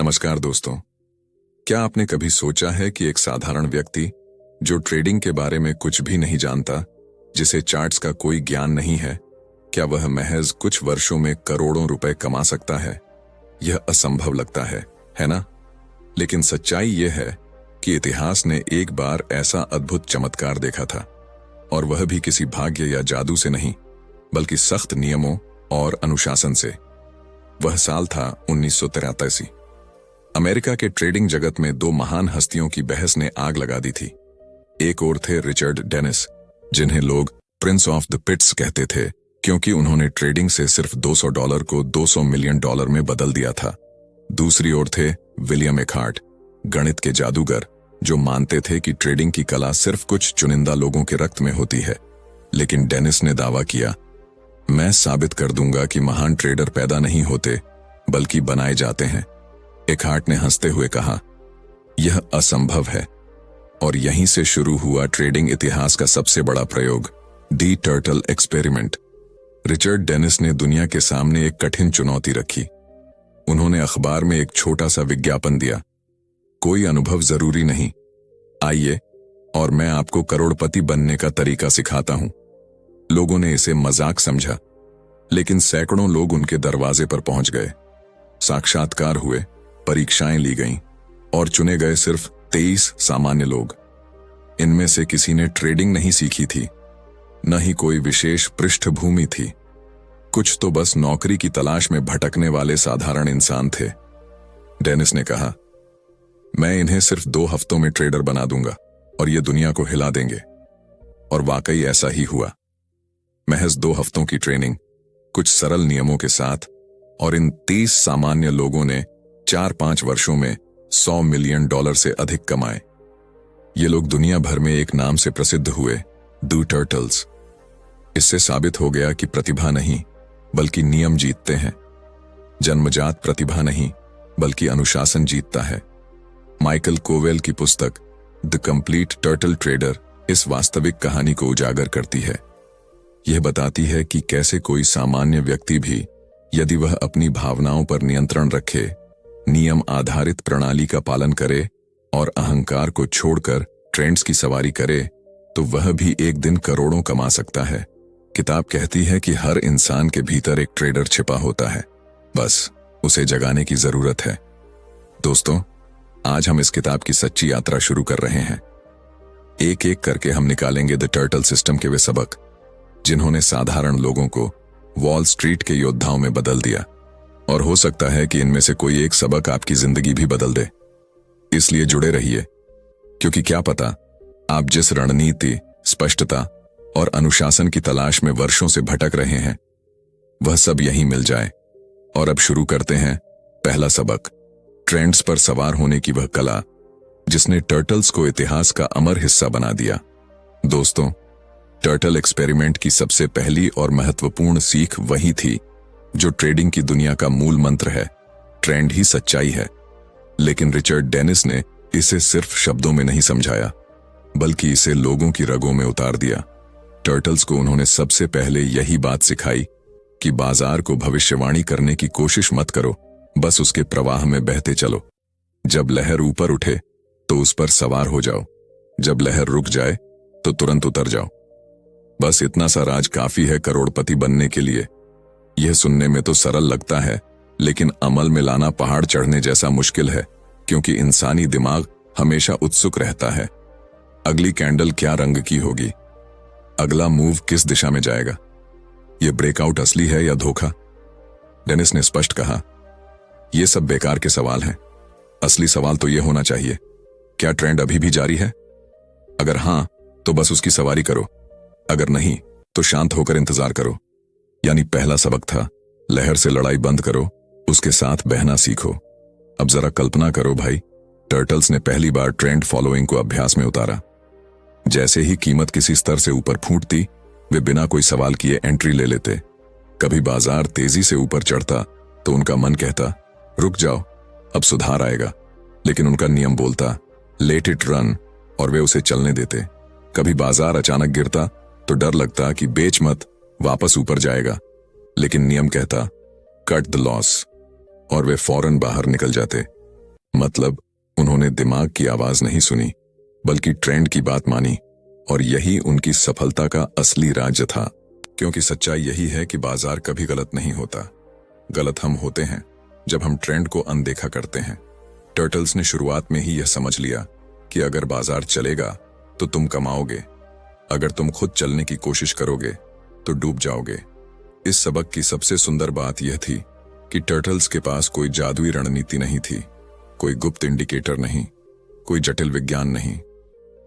नमस्कार दोस्तों। क्या आपने कभी सोचा है कि एक साधारण व्यक्ति जो ट्रेडिंग के बारे में कुछ भी नहीं जानता, जिसे चार्ट्स का कोई ज्ञान नहीं है, क्या वह महज कुछ वर्षों में करोड़ों रुपए कमा सकता है? यह असंभव लगता है ना? लेकिन सच्चाई यह है कि इतिहास ने एक बार ऐसा अद्भुत चमत्कार देखा था, और वह भी किसी भाग्य या जादू से नहीं, बल्कि सख्त नियमों और अनुशासन से। वह साल था 1983। अमेरिका के ट्रेडिंग जगत में दो महान हस्तियों की बहस ने आग लगा दी थी। एक ओर थे रिचर्ड डेनिस, जिन्हें लोग प्रिंस ऑफ द पिट्स कहते थे, क्योंकि उन्होंने ट्रेडिंग से सिर्फ $200 को $200 मिलियन में बदल दिया था। दूसरी ओर थे विलियम एखार्ट, गणित के जादूगर, जो मानते थे कि ट्रेडिंग की कला सिर्फ कुछ चुनिंदा लोगों के रक्त में होती है। लेकिन डेनिस ने दावा किया, मैं साबित कर दूंगा कि महान ट्रेडर पैदा नहीं होते, बल्कि बनाए जाते हैं। एखार्ट ने हंसते हुए कहा, यह असंभव है। और यहीं से शुरू हुआ ट्रेडिंग इतिहास का सबसे बड़ा प्रयोग, दी टर्टल एक्सपेरिमेंट। रिचर्ड डेनिस ने दुनिया के सामने एक कठिन चुनौती रखी। उन्होंने अखबार में एक छोटा सा विज्ञापन दिया, कोई अनुभव जरूरी नहीं, आइए और मैं आपको करोड़पति बनने का तरीका सिखाता हूं। लोगों ने इसे मजाक समझा, लेकिन सैकड़ों लोग उनके दरवाजे पर पहुंच गए। साक्षात्कार हुए, परीक्षाएं ली गईं, और चुने गए सिर्फ 23 सामान्य लोग। इनमें से किसी ने ट्रेडिंग नहीं सीखी थी, न ही कोई विशेष पृष्ठभूमि थी। कुछ तो बस नौकरी की तलाश में भटकने वाले साधारण इंसान थे। डेनिस ने कहा, मैं इन्हें सिर्फ 2 हफ्तों में ट्रेडर बना दूंगा और ये दुनिया को हिला देंगे। और वाकई ऐसा ही हुआ। महज 2 हफ्तों की ट्रेनिंग, कुछ सरल नियमों के साथ, और इन 30 सामान्य लोगों ने 4-5 वर्षों में $100 मिलियन से अधिक कमाए। ये लोग दुनिया भर में एक नाम से प्रसिद्ध हुए, द टर्टल्स। इससे साबित हो गया कि प्रतिभा नहीं, बल्कि नियम जीतते हैं। जन्मजात प्रतिभा नहीं, बल्कि अनुशासन जीतता है। माइकल कोवेल की पुस्तक द कंप्लीट टर्टल ट्रेडर इस वास्तविक कहानी को उजागर करती है। यह बताती है कि कैसे कोई सामान्य व्यक्ति भी, यदि वह अपनी भावनाओं पर नियंत्रण रखे, नियम आधारित प्रणाली का पालन करे और अहंकार को छोड़कर ट्रेंड्स की सवारी करे, तो वह भी एक दिन करोड़ों कमा सकता है। किताब कहती है कि हर इंसान के भीतर एक ट्रेडर छिपा होता है, बस उसे जगाने की जरूरत है। दोस्तों, आज हम इस किताब की सच्ची यात्रा शुरू कर रहे हैं। एक एक करके हम निकालेंगे द टर्टल सिस्टम के वे सबक, जिन्होंने साधारण लोगों को वॉल स्ट्रीट के योद्धाओं में बदल दिया। और हो सकता है कि इनमें से कोई एक सबक आपकी जिंदगी भी बदल दे। इसलिए जुड़े रहिए, क्योंकि क्या पता आप जिस रणनीति, स्पष्टता और अनुशासन की तलाश में वर्षों से भटक रहे हैं, वह सब यहीं मिल जाए। और अब शुरू करते हैं पहला सबक, ट्रेंड्स पर सवार होने की वह कला जिसने टर्टल्स को इतिहास का अमर हिस्सा बना दिया। दोस्तों, टर्टल एक्सपेरिमेंट की सबसे पहली और महत्वपूर्ण सीख वही थी जो ट्रेडिंग की दुनिया का मूल मंत्र है, ट्रेंड ही सच्चाई है। लेकिन रिचर्ड डेनिस ने इसे सिर्फ शब्दों में नहीं समझाया, बल्कि इसे लोगों की रगों में उतार दिया। टर्टल्स को उन्होंने सबसे पहले यही बात सिखाई कि बाजार को भविष्यवाणी करने की कोशिश मत करो, बस उसके प्रवाह में बहते चलो। जब लहर ऊपर उठे तो उस पर सवार हो जाओ, जब लहर रुक जाए तो तुरंत उतर जाओ। बस इतना सा राज काफी है करोड़पति बनने के लिए। यह सुनने में तो सरल लगता है, लेकिन अमल में लाना पहाड़ चढ़ने जैसा मुश्किल है, क्योंकि इंसानी दिमाग हमेशा उत्सुक रहता है। अगली कैंडल क्या रंग की होगी? अगला मूव किस दिशा में जाएगा? यह ब्रेकआउट असली है या धोखा? डेनिस ने स्पष्ट कहा, यह सब बेकार के सवाल हैं। असली सवाल तो यह होना चाहिए, क्या ट्रेंड अभी भी जारी है? अगर हां, तो बस उसकी सवारी करो। अगर नहीं, तो शांत होकर इंतजार करो। यानी पहला सबक था, लहर से लड़ाई बंद करो, उसके साथ बहना सीखो। अब जरा कल्पना करो भाई, टर्टल्स ने पहली बार ट्रेंड फॉलोइंग को अभ्यास में उतारा। जैसे ही कीमत किसी स्तर से ऊपर फूटती, वे बिना कोई सवाल किए एंट्री ले लेते। कभी बाजार तेजी से ऊपर चढ़ता तो उनका मन कहता, रुक जाओ, अब सुधार आएगा। लेकिन उनका नियम बोलता, लेट इट रन, और वे उसे चलने देते। कभी बाजार अचानक गिरता तो डर लगता कि बेच मत, वापस ऊपर जाएगा। लेकिन नियम कहता, कट द लॉस, और वे फौरन बाहर निकल जाते। मतलब उन्होंने दिमाग की आवाज नहीं सुनी, बल्कि ट्रेंड की बात मानी, और यही उनकी सफलता का असली राज था। क्योंकि सच्चाई यही है कि बाजार कभी गलत नहीं होता। गलत हम होते हैं जब हम ट्रेंड को अनदेखा करते हैं। टर्टल्स ने शुरुआत में ही यह समझ लिया कि अगर बाजार चलेगा तो तुम कमाओगे, अगर तुम खुद चलने की कोशिश करोगे तो डूब जाओगे। इस सबक की सबसे सुंदर बात यह थी कि टर्टल्स के पास कोई जादुई रणनीति नहीं थी, कोई गुप्त इंडिकेटर नहीं, कोई जटिल विज्ञान नहीं।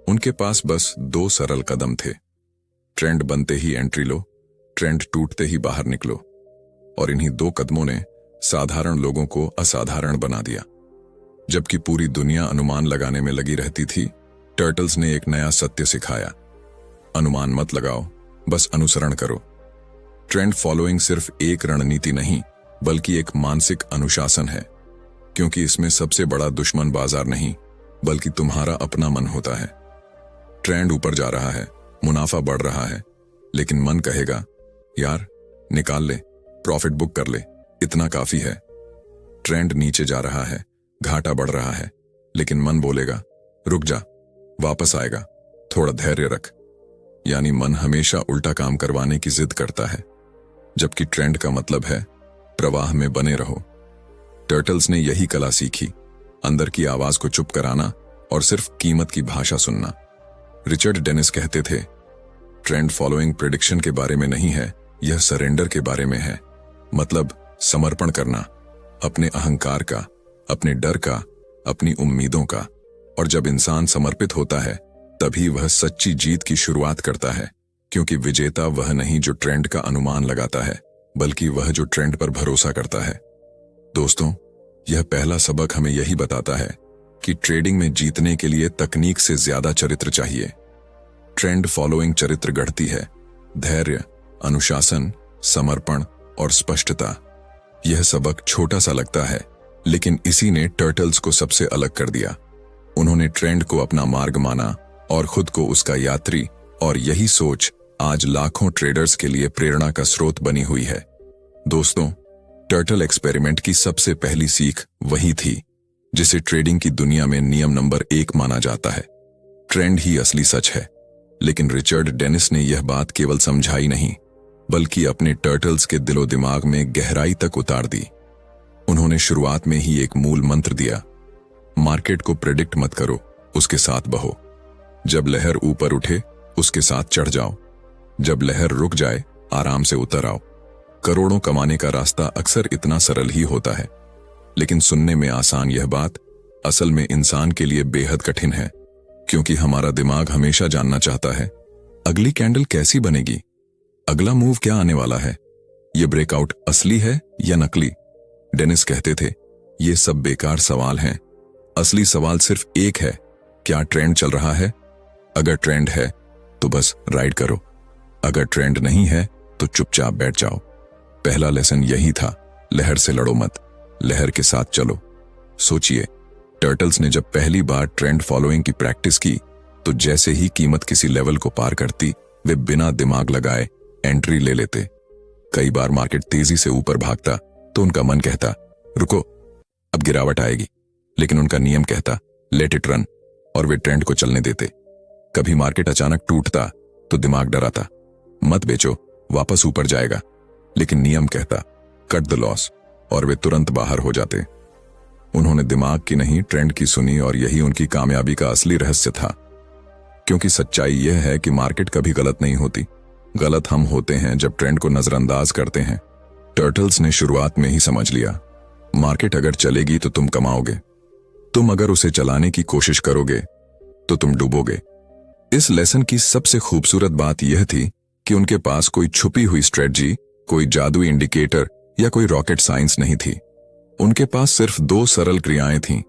उनके पास बस 2 सरल कदम थे। ट्रेंड बनते ही एंट्री लो, ट्रेंड टूटते ही बाहर निकलो। और इन्हीं 2 कदमों ने साधारण लोगों को असाधारण बना दिया। जबकि पूरी दुनिया अनुमान लगाने में लगी रहती थी, टर्टल्स ने एक नया सत्य सिखाया। अनुमान मत लगाओ, बस अनुसरण करो। ट्रेंड फॉलोइंग सिर्फ एक रणनीति नहीं, बल्कि एक मानसिक अनुशासन है। क्योंकि इसमें सबसे बड़ा दुश्मन बाजार नहीं, बल्कि तुम्हारा अपना मन होता है। ट्रेंड ऊपर जा रहा है, मुनाफा बढ़ रहा है, लेकिन मन कहेगा, यार निकाल ले, प्रॉफिट बुक कर ले, इतना काफी है। ट्रेंड नीचे जा रहा है, घाटा बढ़ रहा है, लेकिन मन बोलेगा, रुक जा, वापस आएगा, थोड़ा धैर्य रख। यानी मन हमेशा उल्टा काम करवाने की जिद करता है, जबकि ट्रेंड का मतलब है प्रवाह में बने रहो। टर्टल्स ने यही कला सीखी, अंदर की आवाज को चुप कराना और सिर्फ कीमत की भाषा सुनना। रिचर्ड डेनिस कहते थे, ट्रेंड फॉलोइंग प्रेडिक्शन के बारे में नहीं है, यह सरेंडर के बारे में है। मतलब समर्पण करना, अपने अहंकार का, अपने डर का, अपनी उम्मीदों का। और जब इंसान समर्पित होता है, तभी वह सच्ची जीत की शुरुआत करता है। क्योंकि विजेता वह नहीं जो ट्रेंड का अनुमान लगाता है, बल्कि वह जो ट्रेंड पर भरोसा करता है। दोस्तों, यह पहला सबक हमें यही बताता है कि ट्रेडिंग में जीतने के लिए तकनीक से ज्यादा चरित्र चाहिए। ट्रेंड फॉलोइंग चरित्र गढ़ती है, धैर्य, अनुशासन, समर्पण और स्पष्टता। यह सबक छोटा सा लगता है, लेकिन इसी ने टर्टल्स को सबसे अलग कर दिया। उन्होंने ट्रेंड को अपना मार्ग माना और खुद को उसका यात्री, और यही सोच आज लाखों ट्रेडर्स के लिए प्रेरणा का स्रोत बनी हुई है। दोस्तों, टर्टल एक्सपेरिमेंट की सबसे पहली सीख वही थी जिसे ट्रेडिंग की दुनिया में नियम नंबर 1 माना जाता है। ट्रेंड ही असली सच है। लेकिन रिचर्ड डेनिस ने यह बात केवल समझाई नहीं, बल्कि अपने टर्टल्स के दिलो दिमाग में गहराई तक उतार दी। उन्होंने शुरुआत में ही एक मूल मंत्र दिया, मार्केट को प्रेडिक्ट मत करो, उसके साथ बहो। जब लहर ऊपर उठे, उसके साथ चढ़ जाओ। जब लहर रुक जाए, आराम से उतर आओ। करोड़ों कमाने का रास्ता अक्सर इतना सरल ही होता है, लेकिन सुनने में आसान यह बात असल में इंसान के लिए बेहद कठिन है। क्योंकि हमारा दिमाग हमेशा जानना चाहता है, अगली कैंडल कैसी बनेगी, अगला मूव क्या आने वाला है, यह ब्रेकआउट असली है या नकली। डेनिस कहते थे, ये सब बेकार सवाल हैं। असली सवाल सिर्फ एक है, क्या ट्रेंड चल रहा है? अगर ट्रेंड है तो बस राइड करो, अगर ट्रेंड नहीं है तो चुपचाप बैठ जाओ। पहला लेसन यही था, लहर से लड़ो मत, लहर के साथ चलो। सोचिए, टर्टल्स ने जब पहली बार ट्रेंड फॉलोइंग की प्रैक्टिस की, तो जैसे ही कीमत किसी लेवल को पार करती, वे बिना दिमाग लगाए एंट्री ले लेते। कई बार मार्केट तेजी से ऊपर भागता तो उनका मन कहता, रुको, अब गिरावट आएगी। लेकिन उनका नियम कहता, लेट इट रन, और वे ट्रेंड को चलने देते। कभी मार्केट अचानक टूटता तो दिमाग डराता, मत बेचो, वापस ऊपर जाएगा। लेकिन नियम कहता, कट द लॉस, और वे तुरंत बाहर हो जाते। उन्होंने दिमाग की नहीं, ट्रेंड की सुनी, और यही उनकी कामयाबी का असली रहस्य था। क्योंकि सच्चाई यह है कि मार्केट कभी गलत नहीं होती, गलत हम होते हैं जब ट्रेंड को नजरअंदाज करते हैं। टर्टल्स ने शुरुआत में ही समझ लिया, मार्केट अगर चलेगी तो तुम कमाओगे, तुम अगर उसे चलाने की कोशिश करोगे तो तुम डूबोगे। इस लेसन की सबसे खूबसूरत बात यह थी कि उनके पास कोई छुपी हुई स्ट्रेटजी, कोई जादुई इंडिकेटर या कोई रॉकेट साइंस नहीं थी। उनके पास सिर्फ 2 सरल क्रियाएं थीं,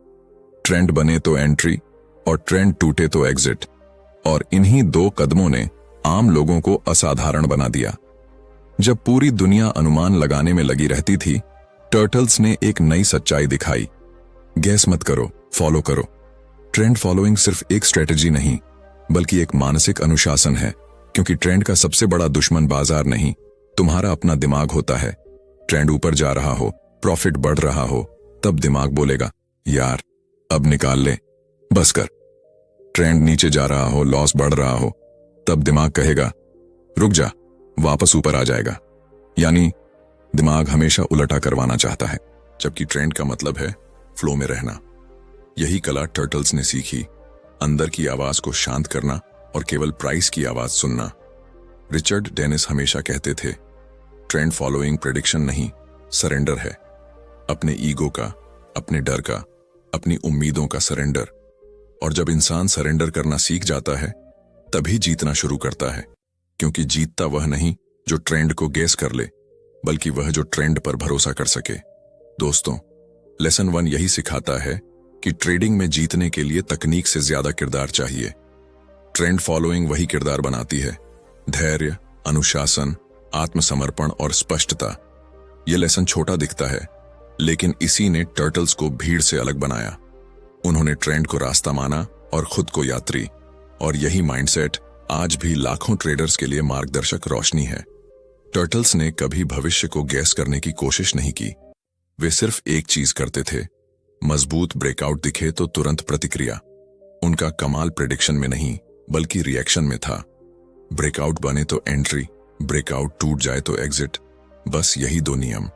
ट्रेंड बने तो एंट्री और ट्रेंड टूटे तो एग्जिट। और इन्हीं 2 कदमों ने आम लोगों को असाधारण बना दिया। जब पूरी दुनिया अनुमान लगाने में लगी रहती थी, टर्टल्स ने एक नई सच्चाई दिखाई, गैस मत करो, फॉलो करो। ट्रेंड फॉलोइंग सिर्फ एक स्ट्रेटजी नहीं, बल्कि एक मानसिक अनुशासन है। क्योंकि ट्रेंड का सबसे बड़ा दुश्मन बाजार नहीं, तुम्हारा अपना दिमाग होता है। ट्रेंड ऊपर जा रहा हो, प्रॉफिट बढ़ रहा हो, तब दिमाग बोलेगा, यार अब निकाल ले, बस कर। ट्रेंड नीचे जा रहा हो, लॉस बढ़ रहा हो, तब दिमाग कहेगा रुक जा, वापस ऊपर आ जाएगा। यानी दिमाग हमेशा उलटा करवाना चाहता है, जबकि ट्रेंड का मतलब है फ्लो में रहना। यही कला टर्टल्स ने सीखी, अंदर की आवाज को शांत करना और केवल प्राइस की आवाज सुनना। रिचर्ड डेनिस हमेशा कहते थे, ट्रेंड फॉलोइंग प्रेडिक्शन नहीं, सरेंडर है। अपने ईगो का, अपने डर का, अपनी उम्मीदों का सरेंडर। और जब इंसान सरेंडर करना सीख जाता है, तभी जीतना शुरू करता है, क्योंकि जीतता वह नहीं जो ट्रेंड को गेस कर ले, बल्कि वह जो ट्रेंड पर भरोसा कर सके। दोस्तों, लेसन 1 यही सिखाता है कि ट्रेडिंग में जीतने के लिए तकनीक से ज्यादा किरदार चाहिए। ट्रेंड फॉलोइंग वही किरदार बनाती है, धैर्य, अनुशासन, आत्मसमर्पण और स्पष्टता। यह लेसन छोटा दिखता है, लेकिन इसी ने टर्टल्स को भीड़ से अलग बनाया। उन्होंने ट्रेंड को रास्ता माना और खुद को यात्री। और यही माइंडसेट आज भी लाखों ट्रेडर्स के लिए मार्गदर्शक रोशनी है। टर्टल्स ने कभी भविष्य को गैस करने की कोशिश नहीं की। वे सिर्फ एक चीज करते थे, मजबूत ब्रेकआउट दिखे तो तुरंत प्रतिक्रिया। उनका कमाल प्रेडिक्शन में नहीं, बल्कि रिएक्शन में था। ब्रेकआउट बने तो एंट्री, ब्रेकआउट टूट जाए तो एग्जिट, बस यही 2 नियम।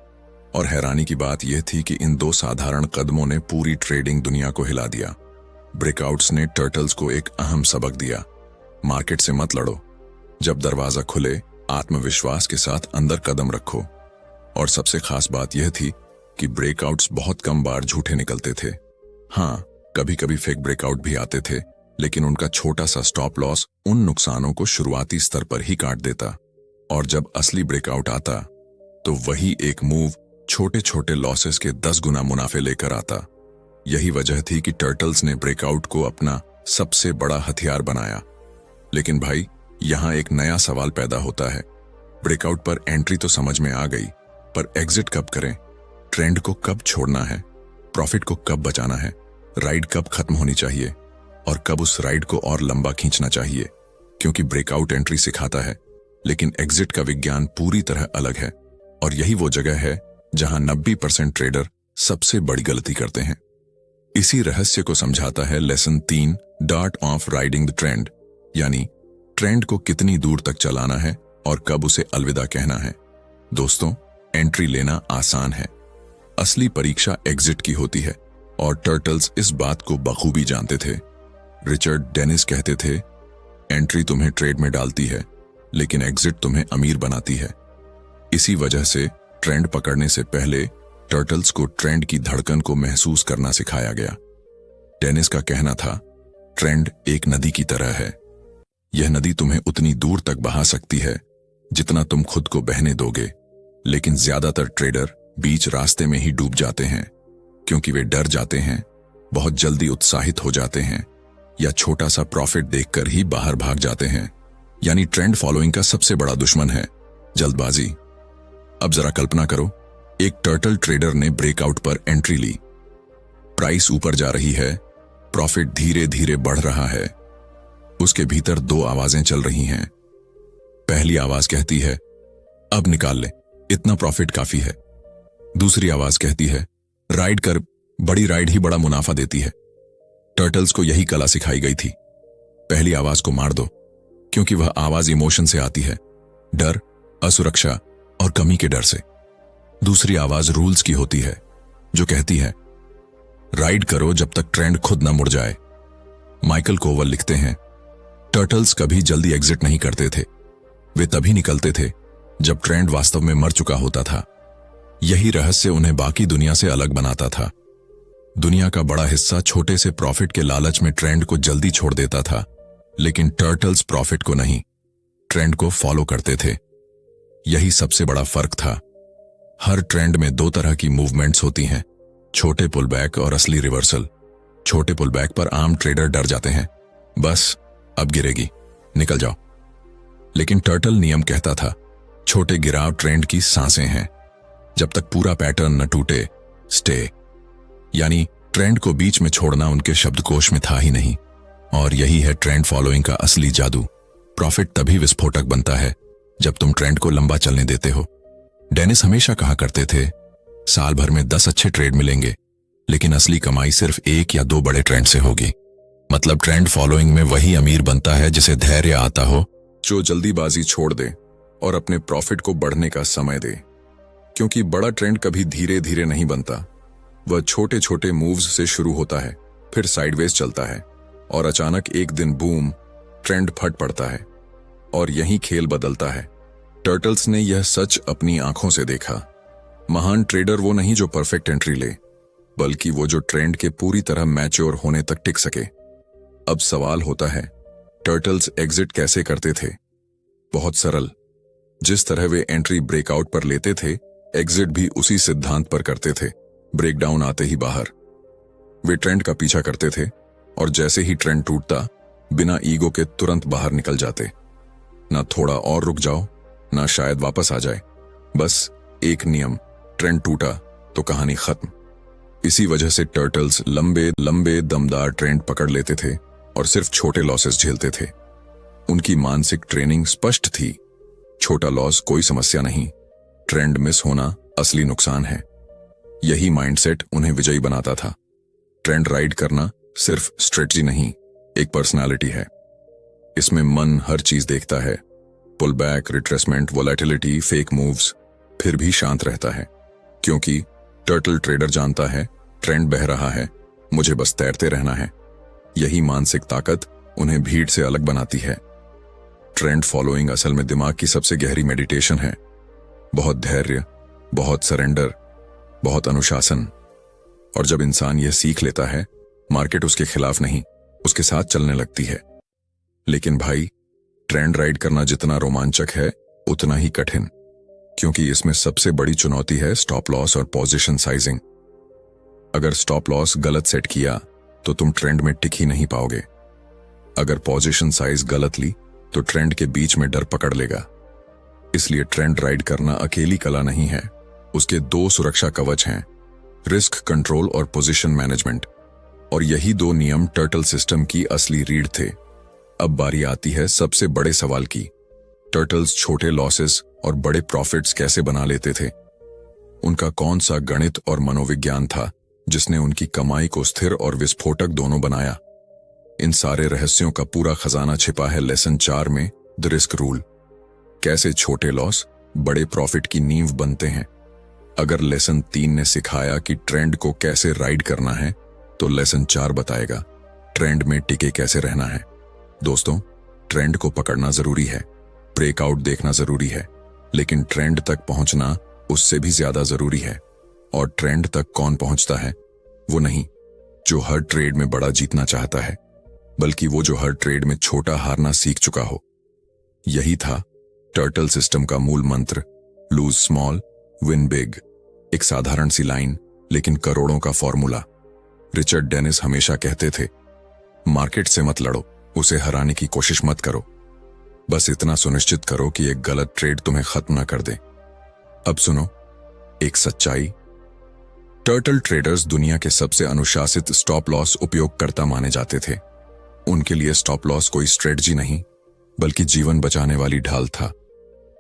और हैरानी की बात यह थी कि इन 2 साधारण कदमों ने पूरी ट्रेडिंग दुनिया को हिला दिया। ब्रेकआउट्स ने टर्टल्स को एक अहम सबक दिया, मार्केट से मत लड़ो। जब दरवाजा खुले, आत्मविश्वास के साथ अंदर कदम रखो। और सबसे खास बात यह थी कि ब्रेकआउट्स बहुत कम बार झूठे निकलते थे। हाँ, कभी कभी फेक ब्रेकआउट भी आते थे, लेकिन उनका छोटा सा स्टॉप लॉस उन नुकसानों को शुरुआती स्तर पर ही काट देता। और जब असली ब्रेकआउट आता, तो वही एक मूव छोटे छोटे लॉसेस के 10 गुना मुनाफे लेकर आता। यही वजह थी कि टर्टल्स ने ब्रेकआउट को अपना सबसे बड़ा हथियार बनाया। लेकिन भाई, यहां एक नया सवाल पैदा होता है। ब्रेकआउट पर एंट्री तो समझ में आ गई, पर एग्जिट कब करें? ट्रेंड को कब छोड़ना है? प्रॉफिट को कब बचाना है? राइड कब खत्म होनी चाहिए? और कब उस राइड को और लंबा खींचना चाहिए? क्योंकि ब्रेकआउट एंट्री सिखाता है, लेकिन एग्जिट का विज्ञान पूरी तरह अलग है। और यही वो जगह है जहां 90% ट्रेडर सबसे बड़ी गलती करते हैं। इसी रहस्य को समझाता है lesson 3, dart of riding the trend, यानी ट्रेंड को कितनी दूर तक चलाना है और कब उसे अलविदा कहना है। दोस्तों, एंट्री लेना आसान है, असली परीक्षा एग्जिट की होती है, और टर्टल्स इस बात को बखूबी जानते थे। रिचर्ड डेनिस कहते थे, एंट्री तुम्हें ट्रेड में डालती है, लेकिन एग्जिट तुम्हें अमीर बनाती है। इसी वजह से ट्रेंड पकड़ने से पहले टर्टल्स को ट्रेंड की धड़कन को महसूस करना सिखाया गया। डेनिस का कहना था, ट्रेंड एक नदी की तरह है। यह नदी तुम्हें उतनी दूर तक बहा सकती है जितना तुम खुद को बहने दोगे, लेकिन ज्यादातर ट्रेडर बीच रास्ते में ही डूब जाते हैं, क्योंकि वे डर जाते हैं, बहुत जल्दी उत्साहित हो जाते हैं, या छोटा सा प्रॉफिट देखकर ही बाहर भाग जाते हैं। यानी ट्रेंड फॉलोइंग का सबसे बड़ा दुश्मन है जल्दबाजी। अब जरा कल्पना करो, एक टर्टल ट्रेडर ने ब्रेकआउट पर एंट्री ली। प्राइस ऊपर जा रही है, प्रॉफिट धीरे धीरे बढ़ रहा है। उसके भीतर 2 आवाजें चल रही हैं। पहली आवाज कहती है, अब निकाल ले, इतना प्रॉफिट काफी है। दूसरी आवाज कहती है, राइड कर, बड़ी राइड ही बड़ा मुनाफा देती है। टर्टल्स को यही कला सिखाई गई थी। पहली आवाज को मार दो, क्योंकि वह आवाज इमोशन से आती है, डर, असुरक्षा और कमी के डर से। दूसरी आवाज रूल्स की होती है, जो कहती है, राइड करो जब तक ट्रेंड खुद न मुड़ जाए। माइकल कोवल लिखते हैं, टर्टल्स कभी जल्दी एग्जिट नहीं करते थे। वे तभी निकलते थे जब ट्रेंड वास्तव में मर चुका होता था। यही रहस्य उन्हें बाकी दुनिया से अलग बनाता था। दुनिया का बड़ा हिस्सा छोटे से प्रॉफिट के लालच में ट्रेंड को जल्दी छोड़ देता था, लेकिन टर्टल्स प्रॉफिट को नहीं, ट्रेंड को फॉलो करते थे। यही सबसे बड़ा फर्क था। हर ट्रेंड में 2 तरह की मूवमेंट्स होती हैं, छोटे पुलबैक और असली रिवर्सल। छोटे पुलबैक पर आम ट्रेडर डर जाते हैं, बस अब गिरेगी, निकल जाओ। लेकिन टर्टल नियम कहता था, छोटे गिराव ट्रेंड की सांसें हैं, जब तक पूरा पैटर्न न टूटे, स्टे। यानी ट्रेंड को बीच में छोड़ना उनके शब्दकोश में था ही नहीं। और यही है ट्रेंड फॉलोइंग का असली जादू। प्रॉफिट तभी विस्फोटक बनता है जब तुम ट्रेंड को लंबा चलने देते हो। डेनिस हमेशा कहा करते थे, साल भर में 10 अच्छे ट्रेड मिलेंगे, लेकिन असली कमाई सिर्फ एक या दो बड़े ट्रेंड से होगी। मतलब ट्रेंड फॉलोइंग में वही अमीर बनता है जिसे धैर्य आता हो, जो जल्दीबाजी छोड़ दे और अपने प्रॉफिट को बढ़ने का समय दे। क्योंकि बड़ा ट्रेंड कभी धीरे धीरे नहीं बनता, वह छोटे छोटे मूव्स से शुरू होता है, फिर साइडवेज चलता है और अचानक एक दिन बूम, ट्रेंड फट पड़ता है और यही खेल बदलता है। टर्टल्स ने यह सच अपनी आंखों से देखा। महान ट्रेडर वो नहीं जो परफेक्ट एंट्री ले, बल्कि वो जो ट्रेंड के पूरी तरह मैच्योर होने तक टिक सके। अब सवाल होता है, टर्टल्स एग्जिट कैसे करते थे? बहुत सरल। जिस तरह वे एंट्री ब्रेकआउट पर लेते थे, एग्जिट भी उसी सिद्धांत पर करते थे। ब्रेकडाउन आते ही बाहर। वे ट्रेंड का पीछा करते थे और जैसे ही ट्रेंड टूटता, बिना ईगो के तुरंत बाहर निकल जाते। ना थोड़ा और रुक जाओ, ना शायद वापस आ जाए। बस एक नियम, ट्रेंड टूटा तो कहानी खत्म। इसी वजह से टर्टल्स लंबे लंबे दमदार ट्रेंड पकड़ लेते थे और सिर्फ छोटे लॉसेस झेलते थे। उनकी मानसिक ट्रेनिंग स्पष्ट थी। छोटा लॉस कोई समस्या नहीं, ट्रेंड मिस होना असली नुकसान है। यही माइंडसेट उन्हें विजयी बनाता था। ट्रेंड राइड करना सिर्फ स्ट्रेटजी नहीं, एक पर्सनालिटी है। इसमें मन हर चीज देखता है, pull back, retracement, volatility, fake moves, फिर भी शांत रहता है। क्योंकि टर्टल ट्रेडर जानता है, ट्रेंड बह रहा है, मुझे बस तैरते रहना है। यही मानसिक ताकत उन्हें भीड़ से अलग बनाती है। ट्रेंड फॉलोइंग असल में दिमाग की सबसे गहरी मेडिटेशन है। बहुत धैर्य, बहुत सरेंडर, बहुत अनुशासन। और जब इंसान यह सीख लेता है, मार्केट उसके खिलाफ नहीं, उसके साथ चलने लगती है। लेकिन भाई, ट्रेंड राइड करना जितना रोमांचक है, उतना ही कठिन। क्योंकि इसमें सबसे बड़ी चुनौती है स्टॉप लॉस और पोजीशन साइजिंग। अगर स्टॉप लॉस गलत सेट किया तो तुम ट्रेंड में टिक ही नहीं पाओगे। अगर पोजीशन साइज गलत ली तो ट्रेंड के बीच में डर पकड़ लेगा। इसलिए ट्रेंड राइड करना अकेली कला नहीं है, उसके दो सुरक्षा कवच हैं, रिस्क कंट्रोल और पोजीशन मैनेजमेंट। और यही दो नियम टर्टल सिस्टम की असली रीढ़ थे। अब बारी आती है सबसे बड़े सवाल की, टर्टल्स छोटे लॉसेस और बड़े प्रॉफिट्स कैसे बना लेते थे? उनका कौन सा गणित और मनोविज्ञान था जिसने उनकी कमाई को स्थिर और विस्फोटक दोनों बनाया? इन सारे रहस्यों का पूरा खजाना छिपा है लेसन 4 में, द रिस्क रूल। कैसे छोटे लॉस बड़े प्रॉफिट की नींव बनते हैं। अगर लेसन 3 ने सिखाया कि ट्रेंड को कैसे राइड करना है, तो लेसन 4 बताएगा ट्रेंड में टिके कैसे रहना है। दोस्तों, ट्रेंड को पकड़ना जरूरी है, ब्रेकआउट देखना जरूरी है, लेकिन ट्रेंड तक पहुंचना उससे भी ज्यादा जरूरी है। और ट्रेंड तक कौन पहुंचता है? वो नहीं जो हर ट्रेड में बड़ा जीतना चाहता है, बल्कि वो जो हर ट्रेड में छोटा हारना सीख चुका हो। यही था टर्टल सिस्टम का मूल मंत्र, लूज स्मॉल, विन बिग। एक साधारण सी लाइन, लेकिन करोड़ों का फॉर्मूला। रिचर्ड डेनिस हमेशा कहते थे, मार्केट से मत लड़ो, उसे हराने की कोशिश मत करो, बस इतना सुनिश्चित करो कि एक गलत ट्रेड तुम्हें खत्म न कर दे। अब सुनो एक सच्चाई। टर्टल ट्रेडर्स दुनिया के सबसे अनुशासित स्टॉप लॉस उपयोगकर्ता माने जाते थे। उनके लिए स्टॉप लॉस कोई स्ट्रेटजी नहीं, बल्कि जीवन बचाने वाली ढाल था।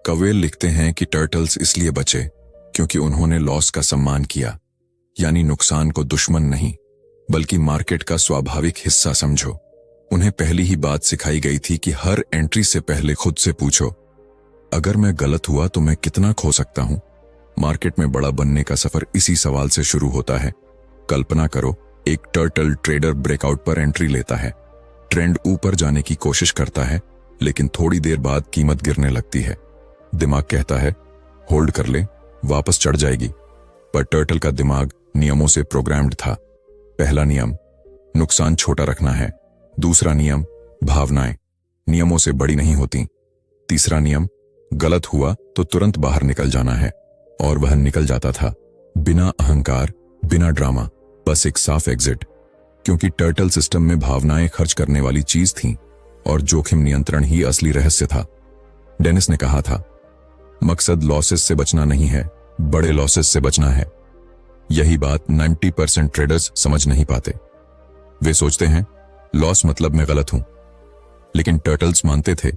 कवेल लिखते हैं कि टर्टल्स इसलिए बचे क्योंकि उन्होंने लॉस का सम्मान किया, यानी नुकसान को दुश्मन नहीं, बल्कि मार्केट का स्वाभाविक हिस्सा समझो। उन्हें पहली ही बात सिखाई गई थी कि हर एंट्री से पहले खुद से पूछो, अगर मैं गलत हुआ तो मैं कितना खो सकता हूं? मार्केट में बड़ा बनने का सफर इसी सवाल से शुरू होता है। कल्पना करो, एक टर्टल ट्रेडर ब्रेकआउट पर एंट्री लेता है, ट्रेंड ऊपर जाने की कोशिश करता है, लेकिन थोड़ी देर बाद कीमत गिरने लगती है। दिमाग कहता है होल्ड कर ले, वापस चढ़ जाएगी। पर टर्टल का दिमाग नियमों से प्रोग्राम्ड था। पहला नियम, नुकसान छोटा रखना है। दूसरा नियम, भावनाएं नियमों से बड़ी नहीं होती। तीसरा नियम, गलत हुआ तो तुरंत बाहर निकल जाना है। और वह निकल जाता था, बिना अहंकार, बिना ड्रामा, बस एक साफ एग्जिट। क्योंकि टर्टल सिस्टम में भावनाएं खर्च करने वाली चीज थी और जोखिम नियंत्रण ही असली रहस्य था। डेनिस ने कहा था, मकसद लॉसेस से बचना नहीं है, बड़े लॉसेस से बचना है। यही बात 90% ट्रेडर्स समझ नहीं पाते। वे सोचते हैं लॉस मतलब मैं गलत हूं, लेकिन टर्टल्स मानते थे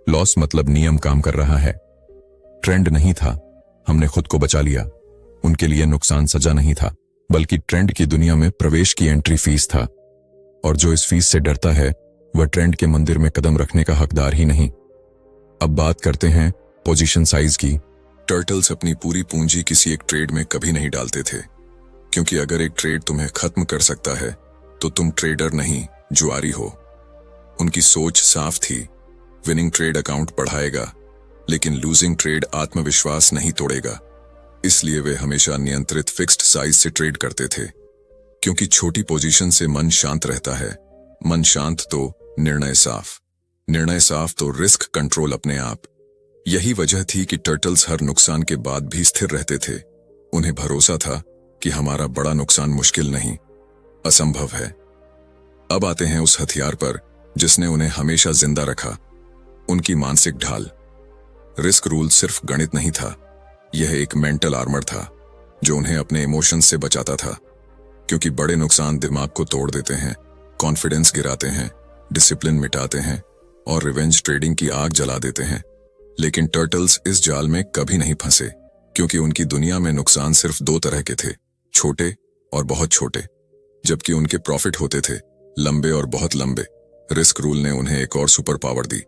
लॉस मतलब नियम काम कर रहा है। ट्रेंड नहीं था, हमने खुद को बचा लिया। उनके लिए नुकसान सजा नहीं था, बल्कि ट्रेंड की दुनिया में प्रवेश की एंट्री फीस था। और जो इस फीस से डरता है वह ट्रेंड के मंदिर में कदम रखने का हकदार ही नहीं। अब बात करते हैं पोजीशन साइज की। टर्टल्स अपनी पूरी पूंजी किसी एक ट्रेड में कभी नहीं डालते थे, क्योंकि अगर एक ट्रेड तुम्हें खत्म कर सकता है तो तुम ट्रेडर नहीं, जुआरी हो। उनकी सोच साफ थी, विनिंग ट्रेड अकाउंट बढ़ाएगा, लेकिन लूजिंग ट्रेड आत्मविश्वास नहीं तोड़ेगा। इसलिए वे हमेशा नियंत्रित फिक्स्ड साइज से ट्रेड करते थे, क्योंकि छोटी पोजीशन से मन शांत रहता है। मन शांत तो निर्णय साफ, निर्णय साफ तो रिस्क कंट्रोल अपने आप। यही वजह थी कि टर्टल्स हर नुकसान के बाद भी स्थिर रहते थे। उन्हें भरोसा था कि हमारा बड़ा नुकसान मुश्किल नहीं, असंभव है। अब आते हैं उस हथियार पर जिसने उन्हें हमेशा जिंदा रखा, उनकी मानसिक ढाल। रिस्क रूल सिर्फ गणित नहीं था, यह एक मेंटल आर्मर था जो उन्हें अपने इमोशंस से बचाता था, क्योंकि बड़े नुकसान दिमाग को तोड़ देते हैं, कॉन्फिडेंस गिराते हैं, डिसिप्लिन मिटाते हैं और रिवेंज ट्रेडिंग की आग जला देते हैं। लेकिन टर्टल्स इस जाल में कभी नहीं फंसे, क्योंकि उनकी दुनिया में नुकसान सिर्फ दो तरह के थे, छोटे और बहुत छोटे, जबकि उनके प्रॉफिट होते थे लंबे और बहुत लंबे। रिस्क रूल ने उन्हें एक और super power the,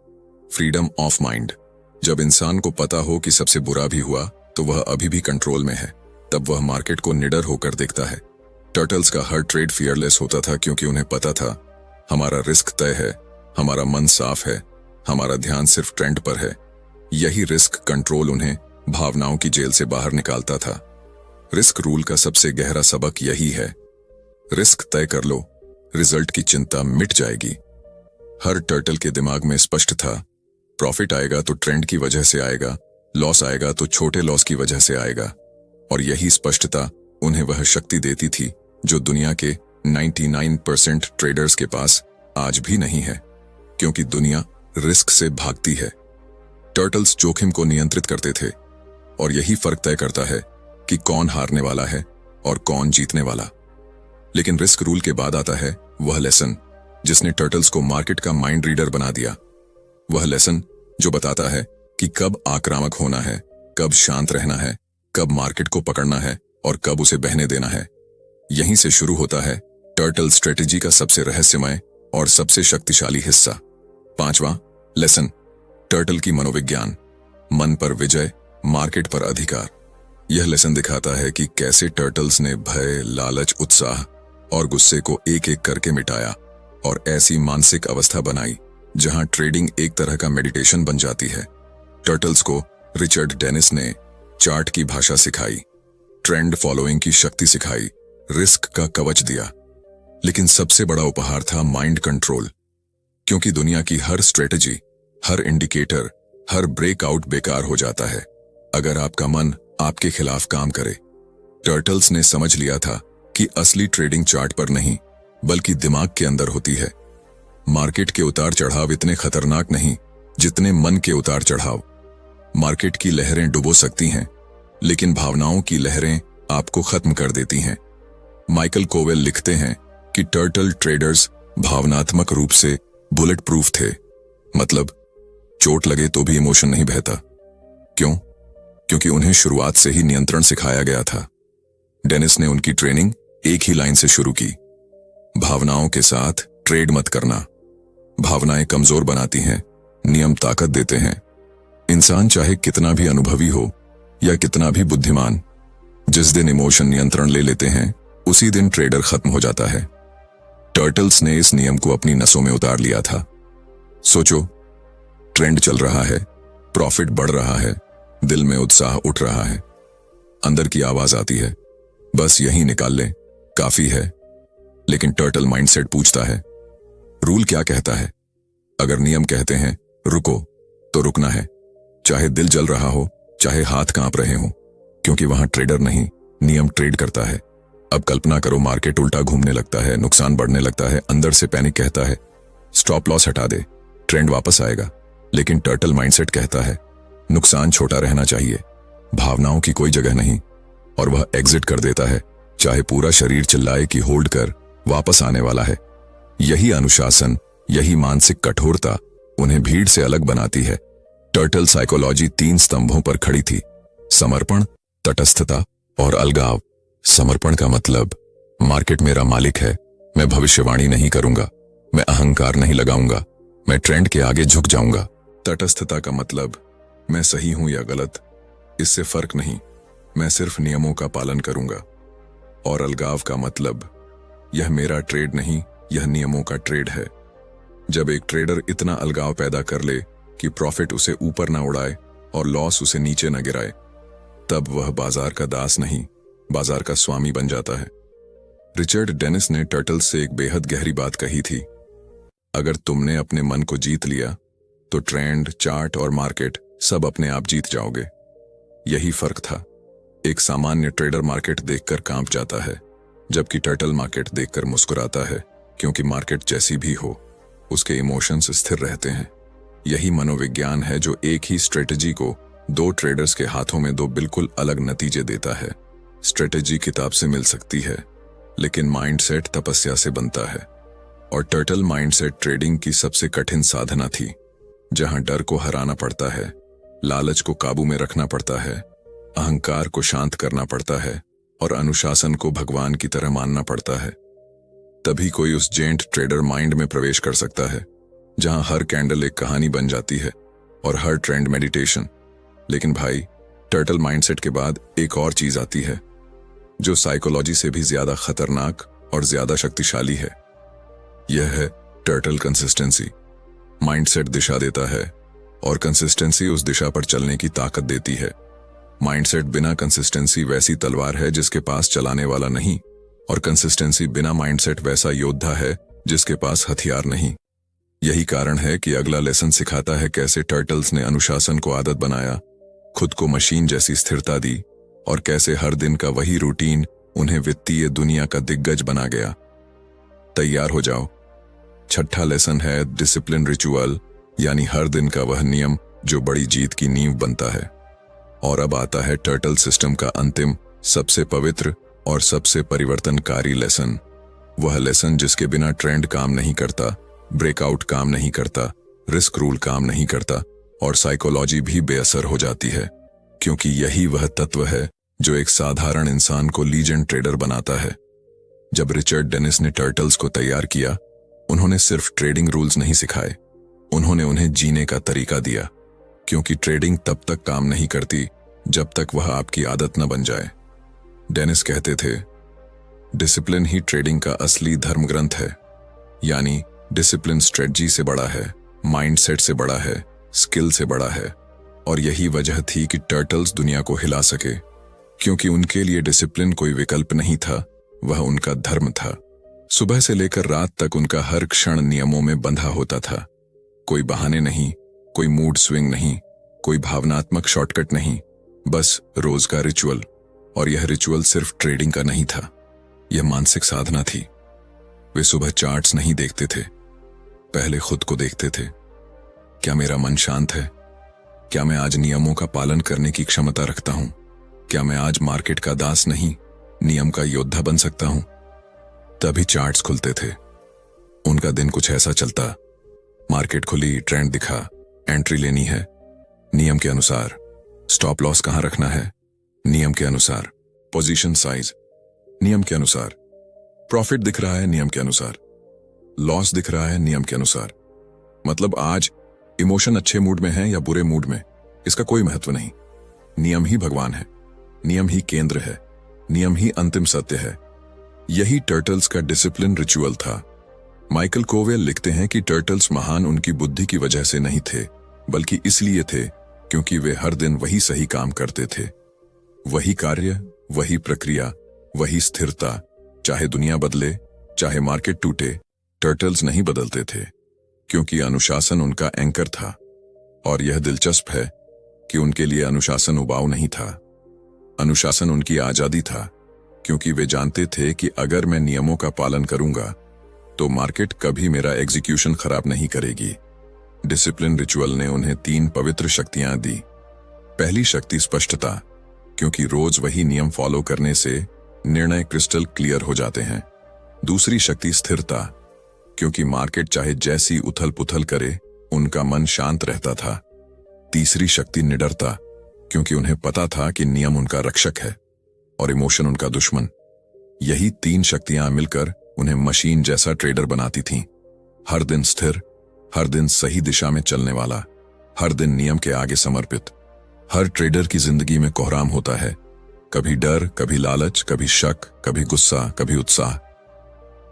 freedom of mind. जब इंसान को पता हो कि सबसे बुरा भी हुआ तो वह अभी भी कंट्रोल में है, तब वह मार्केट को निडर होकर देखता है। टर्टल्स का हर ट्रेड फियरलेस होता था, क्योंकि उन्हें पता था हमारा रिस्क तय है, हमारा मन साफ है, हमारा ध्यान सिर्फ ट्रेंड पर है। यही रिस्क कंट्रोल उन्हें भावनाओं की जेल से बाहर निकालता था। रिस्क रूल का सबसे गहरा सबक यही है, रिस्क तय कर लो, रिजल्ट की चिंता मिट जाएगी। हर टर्टल के दिमाग में स्पष्ट था, प्रॉफिट आएगा तो ट्रेंड की वजह से आएगा, लॉस आएगा तो छोटे लॉस की वजह से आएगा। और यही स्पष्टता उन्हें वह शक्ति देती थी जो दुनिया के 99% ट्रेडर्स के पास आज भी नहीं है, क्योंकि दुनिया रिस्क से भागती है। टर्टल्स जोखिम को नियंत्रित करते थे, और यही फर्क तय करता है कि कौन हारने वाला है और कौन जीतने वाला। लेकिन रिस्क रूल के बाद आता है वह लेसन जिसने टर्टल्स को मार्केट का माइंड रीडर बना दिया। वह लेसन जो बताता है कि कब आक्रामक होना है, कब शांत रहना है, कब मार्केट को पकड़ना है और कब उसे बहने देना है। यहीं से शुरू होता है टर्टल स्ट्रेटेजी का सबसे रहस्यमय और सबसे शक्तिशाली हिस्सा। 5वां लेसन, टर्टल की मनोविज्ञान, मन पर विजय, मार्केट पर अधिकार। यह लेसन दिखाता है कि कैसे टर्टल्स ने भय, लालच, उत्साह और गुस्से को एक एक करके मिटाया और ऐसी मानसिक अवस्था बनाई जहां ट्रेडिंग एक तरह का मेडिटेशन बन जाती है। टर्टल्स को रिचर्ड डेनिस ने चार्ट की भाषा सिखाई, ट्रेंड फॉलोइंग की शक्ति सिखाई, रिस्क का कवच दिया। लेकिन सबसे बड़ा उपहार था माइंड कंट्रोल, क्योंकि दुनिया की हर स्ट्रेटजी, हर इंडिकेटर, हर ब्रेकआउट बेकार हो जाता है अगर आपका मन आपके खिलाफ काम करे। टर्टल्स ने समझ लिया था कि असली ट्रेडिंग चार्ट पर नहीं बल्कि दिमाग के अंदर होती है। मार्केट के उतार चढ़ाव इतने खतरनाक नहीं जितने मन के उतार चढ़ाव। मार्केट की लहरें डुबो सकती हैं, लेकिन भावनाओं की लहरें आपको खत्म कर देती हैं। माइकल कोवेल लिखते हैं कि टर्टल ट्रेडर्स भावनात्मक रूप से बुलेट प्रूफ थे, मतलब चोट लगे तो भी इमोशन नहीं बहता। क्यों? क्योंकि उन्हें शुरुआत से ही नियंत्रण सिखाया गया था। डेनिस ने उनकी ट्रेनिंग एक ही लाइन से शुरू की, भावनाओं के साथ ट्रेड मत करना। भावनाएं कमजोर बनाती हैं, नियम ताकत देते हैं। इंसान चाहे कितना भी अनुभवी हो या कितना भी बुद्धिमान, जिस दिन इमोशन नियंत्रण ले लेते हैं उसी दिन ट्रेडर खत्म हो जाता है। टर्टल्स ने इस नियम को अपनी नसों में उतार लिया था। सोचो, ट्रेंड चल रहा है, प्रॉफिट बढ़ रहा है, दिल में उत्साह उठ रहा है, अंदर की आवाज आती है, बस यही निकाल ले, काफी है। लेकिन टर्टल माइंडसेट पूछता है, रूल क्या कहता है? अगर नियम कहते हैं रुको, तो रुकना है, चाहे दिल जल रहा हो, चाहे हाथ कांप रहे हो, क्योंकि वहां ट्रेडर नहीं, नियम ट्रेड करता है। अब कल्पना करो, मार्केट उल्टा घूमने लगता है, नुकसान बढ़ने लगता है, अंदर से पैनिक कहता है स्टॉप लॉस हटा दे, ट्रेंड वापस आएगा। लेकिन टर्टल माइंडसेट कहता है नुकसान छोटा रहना चाहिए, भावनाओं की कोई जगह नहीं, और वह एग्जिट कर देता है, चाहे पूरा शरीर चिल्लाए कि होल्ड कर, वापस आने वाला है। यही अनुशासन, यही मानसिक कठोरता उन्हें भीड़ से अलग बनाती है। टर्टल साइकोलॉजी 3 स्तंभों पर खड़ी थी, समर्पण, तटस्थता और अलगाव। समर्पण का मतलब, मार्केट मेरा मालिक है, मैं भविष्यवाणी नहीं करूंगा, मैं अहंकार नहीं लगाऊंगा, मैं ट्रेंड के आगे झुक जाऊंगा। तटस्थता का मतलब, मैं सही हूं या गलत, इससे फर्क नहीं, मैं सिर्फ नियमों का पालन करूंगा। और अलगाव का मतलब, यह मेरा ट्रेड नहीं, यह नियमों का ट्रेड है। जब एक ट्रेडर इतना अलगाव पैदा कर ले कि प्रॉफिट उसे ऊपर ना उड़ाए और लॉस उसे नीचे न गिराए, तब वह बाजार का दास नहीं, बाजार का स्वामी बन जाता है। रिचर्ड डेनिस ने टर्टल्स से एक बेहद गहरी बात कही थी, अगर तुमने अपने मन को जीत लिया तो ट्रेंड, चार्ट और मार्केट सब अपने आप जीत जाओगे। यही फर्क था। एक सामान्य ट्रेडर मार्केट देखकर कांप जाता है, जबकि टर्टल मार्केट देखकर मुस्कुराता है, क्योंकि मार्केट जैसी भी हो, उसके इमोशंस स्थिर रहते हैं। यही मनोविज्ञान है जो एक ही स्ट्रेटजी को दो ट्रेडर्स के हाथों में दो बिल्कुल अलग नतीजे देता है। स्ट्रेटजी किताब से मिल सकती है, लेकिन माइंडसेट तपस्या से बनता है। और टर्टल माइंडसेट ट्रेडिंग की सबसे कठिन साधना थी, जहां डर को हराना पड़ता है, लालच को काबू में रखना पड़ता है, अहंकार को शांत करना पड़ता है और अनुशासन को भगवान की तरह मानना पड़ता है। तभी कोई उस जेंट ट्रेडर माइंड में प्रवेश कर सकता है, जहां हर कैंडल एक कहानी बन जाती है और हर ट्रेंड मेडिटेशन। लेकिन भाई, टर्टल माइंडसेट के बाद एक और चीज आती है, जो साइकोलॉजी से भी ज्यादा खतरनाक और ज्यादा शक्तिशाली है। यह है टर्टल कंसिस्टेंसी। माइंडसेट दिशा देता है और कंसिस्टेंसी उस दिशा पर चलने की ताकत देती है। माइंडसेट बिना कंसिस्टेंसी वैसी तलवार है जिसके पास चलाने वाला नहीं, और कंसिस्टेंसी बिना माइंडसेट वैसा योद्धा है जिसके पास हथियार नहीं। यही कारण है कि अगला लेसन सिखाता है कैसे टर्टल्स ने अनुशासन को आदत बनाया, खुद को मशीन जैसी स्थिरता दी, और कैसे हर दिन का वही रूटीन उन्हें वित्तीय दुनिया का दिग्गज बना गया। तैयार हो जाओ। छठा लेसन है डिसिप्लिन रिचुअल, यानी हर दिन का वह नियम जो बड़ी जीत की नींव बनता है। और अब आता है टर्टल सिस्टम का अंतिम, सबसे पवित्र और सबसे परिवर्तनकारी लेसन। वह लेसन जिसके बिना ट्रेंड काम नहीं करता, ब्रेकआउट काम नहीं करता, रिस्क रूल काम नहीं करता और साइकोलॉजी भी बेअसर हो जाती है, क्योंकि यही वह तत्व है जो एक साधारण इंसान को लीजेंड ट्रेडर बनाता है। जब रिचर्ड डेनिस ने टर्टल्स को तैयार किया, उन्होंने सिर्फ ट्रेडिंग रूल्स नहीं सिखाए, उन्होंने उन्हें जीने का तरीका दिया, क्योंकि ट्रेडिंग तब तक काम नहीं करती जब तक वह आपकी आदत न बन जाए। डेनिस कहते थे, डिसिप्लिन ही ट्रेडिंग का असली धर्म ग्रंथ है, यानी डिसिप्लिन स्ट्रेटजी से बड़ा है, माइंडसेट से बड़ा है, स्किल से बड़ा है। और यही वजह थी कि टर्टल्स दुनिया को हिला सके, क्योंकि उनके लिए डिसिप्लिन कोई विकल्प नहीं था, वह उनका धर्म था। सुबह से लेकर रात तक उनका हर क्षण नियमों में बंधा होता था। कोई बहाने नहीं, कोई मूड स्विंग नहीं, कोई भावनात्मक शॉर्टकट नहीं, बस रोज का रिचुअल। और यह रिचुअल सिर्फ ट्रेडिंग का नहीं था, यह मानसिक साधना थी। वे सुबह चार्ट्स नहीं देखते थे, पहले खुद को देखते थे। क्या मेरा मन शांत है? क्या मैं आज नियमों का पालन करने की क्षमता रखता हूं? क्या मैं आज मार्केट का दास नहीं, नियम का योद्धा बन सकता हूं? तभी चार्ट्स खुलते थे। उनका दिन कुछ ऐसा चलता, मार्केट खुली, ट्रेंड दिखा, एंट्री लेनी है नियम के अनुसार, स्टॉप लॉस कहां रखना है नियम के अनुसार, पोजीशन साइज नियम के अनुसार, प्रॉफिट दिख रहा है नियम के अनुसार, लॉस दिख रहा है नियम के अनुसार। मतलब आज इमोशन अच्छे मूड में है या बुरे मूड में, इसका कोई महत्व नहीं। नियम ही भगवान है, नियम ही केंद्र है, नियम ही अंतिम सत्य है। यही टर्टल्स का डिसिप्लिन रिचुअल था। माइकल कोवेल लिखते हैं कि टर्टल्स महान उनकी बुद्धि की वजह से नहीं थे, बल्कि इसलिए थे क्योंकि वे हर दिन वही सही काम करते थे। वही कार्य, वही प्रक्रिया, वही स्थिरता। चाहे दुनिया बदले, चाहे मार्केट टूटे, टर्टल्स नहीं बदलते थे, क्योंकि अनुशासन उनका एंकर था। और यह दिलचस्प है कि उनके लिए अनुशासन उबाऊ नहीं था, अनुशासन उनकी आजादी था, क्योंकि वे जानते थे कि अगर मैं नियमों का पालन करूंगा तो मार्केट कभी मेरा एग्जीक्यूशन खराब नहीं करेगी। डिसिप्लिन रिचुअल ने उन्हें 3 पवित्र शक्तियां दी। पहली शक्ति स्पष्टता, क्योंकि रोज वही नियम फॉलो करने से निर्णय क्रिस्टल क्लियर हो जाते हैं। दूसरी शक्ति स्थिरता, क्योंकि मार्केट चाहे जैसी उथल पुथल करे, उनका मन शांत रहता था। तीसरी शक्ति निडरता, क्योंकि उन्हें पता था कि नियम उनका रक्षक है। और इमोशन उनका दुश्मन। यही तीन शक्तियां मिलकर उन्हें मशीन जैसा ट्रेडर बनाती थीं। हर दिन स्थिर, हर दिन सही दिशा में चलने वाला, हर दिन नियम के आगे समर्पित। हर ट्रेडर की जिंदगी में कोहराम होता है, कभी डर, कभी लालच, कभी शक, कभी गुस्सा, कभी उत्साह।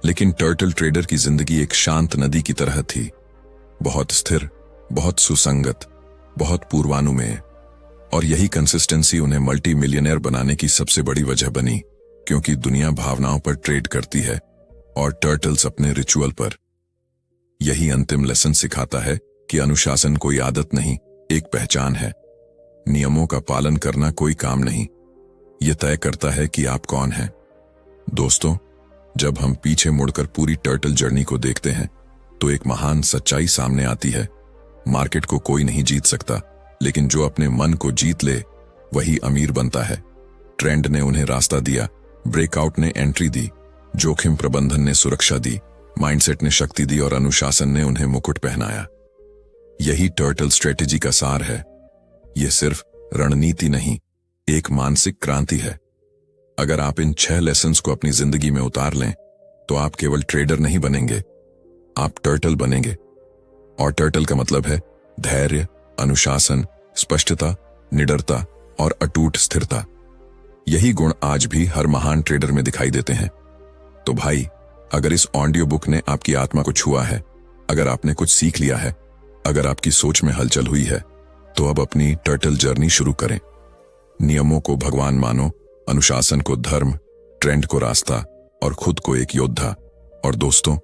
लेकिन टर्टल ट्रेडर की जिंदगी एक शांत नदी की तरह थी, बहुत स्थिर, बहुत सुसंगत, बहुत पूर्वानुमेय। और यही कंसिस्टेंसी उन्हें मल्टी मिलियनेयर बनाने की सबसे बड़ी वजह बनी, क्योंकि दुनिया भावनाओं पर ट्रेड करती है और टर्टल्स अपने रिचुअल पर। यही अंतिम लेसन सिखाता है कि अनुशासन कोई आदत नहीं, एक पहचान है। नियमों का पालन करना कोई काम नहीं, यह तय करता है कि आप कौन हैं। दोस्तों, जब हम पीछे मुड़कर पूरी टर्टल जर्नी को देखते हैं तो एक महान सच्चाई सामने आती है। मार्केट को कोई नहीं जीत सकता, लेकिन जो अपने मन को जीत ले वही अमीर बनता है। ट्रेंड ने उन्हें रास्ता दिया, ब्रेकआउट ने एंट्री दी, जोखिम प्रबंधन ने सुरक्षा दी, माइंडसेट ने शक्ति दी और अनुशासन ने उन्हें मुकुट पहनाया। यही टर्टल स्ट्रेटेजी का सार है। यह सिर्फ रणनीति नहीं, एक मानसिक क्रांति है। अगर आप इन 6 लेसन्स को अपनी जिंदगी में उतार लें तो आप केवल ट्रेडर नहीं बनेंगे, आप टर्टल बनेंगे। और टर्टल का मतलब है धैर्य, अनुशासन, स्पष्टता, निडरता और अटूट स्थिरता। यही गुण आज भी हर महान ट्रेडर में दिखाई देते हैं। तो भाई, अगर इस ऑडियो बुक ने आपकी आत्मा को छुआ है, अगर आपने कुछ सीख लिया है, अगर आपकी सोच में हलचल हुई है, तो अब अपनी टर्टल जर्नी शुरू करें। नियमों को भगवान मानो, अनुशासन को धर्म, ट्रेंड को रास्ता और खुद को एक योद्धा। और दोस्तों,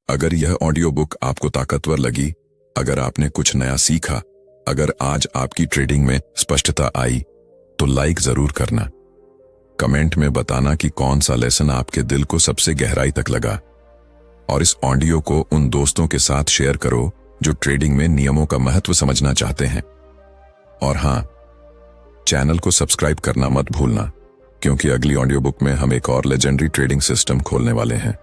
अगर यह ऑडियो बुक आपको ताकतवर लगी, अगर आपने कुछ नया सीखा, अगर आज आपकी ट्रेडिंग में स्पष्टता आई, तो लाइक जरूर करना। कमेंट में बताना कि कौन सा लेसन आपके दिल को सबसे गहराई तक लगा। और इस ऑडियो को उन दोस्तों के साथ शेयर करो जो ट्रेडिंग में नियमों का महत्व समझना चाहते हैं। और हां, चैनल को सब्सक्राइब करना मत भूलना, क्योंकि अगली ऑडियो बुक में हम एक और लेजेंडरी ट्रेडिंग सिस्टम खोलने वाले हैं।